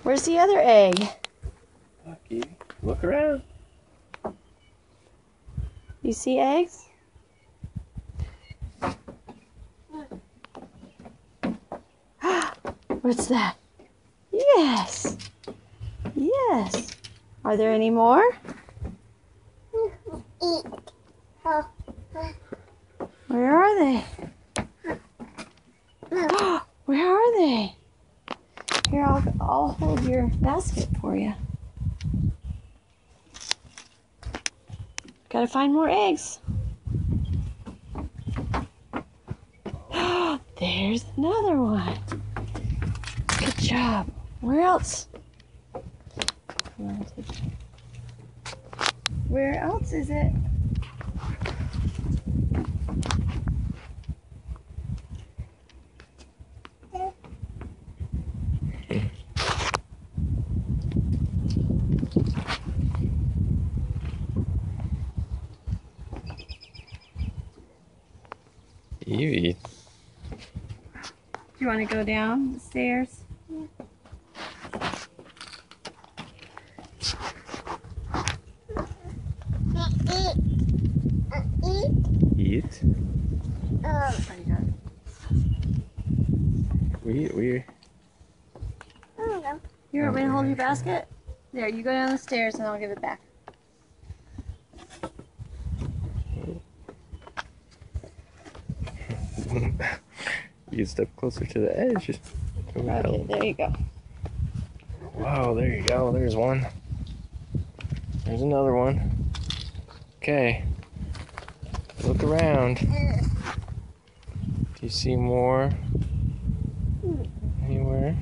Where's the other egg? Lucky, look around. You see eggs? What's that? Yes. Yes. Are there any more? Where are they? Where are they? Here, I'll hold your basket for you. Gotta find more eggs. There's another one. Good job. Where else? Where else is it? Evie. Do you want to go down the stairs? Eat? We. You want me to hold your basket? There, you go down the stairs and I'll give it back. You can step closer to the edge. Okay, there you go. Wow, there you go. There's one. There's another one. Okay. Look around. Do you see more? Anywhere?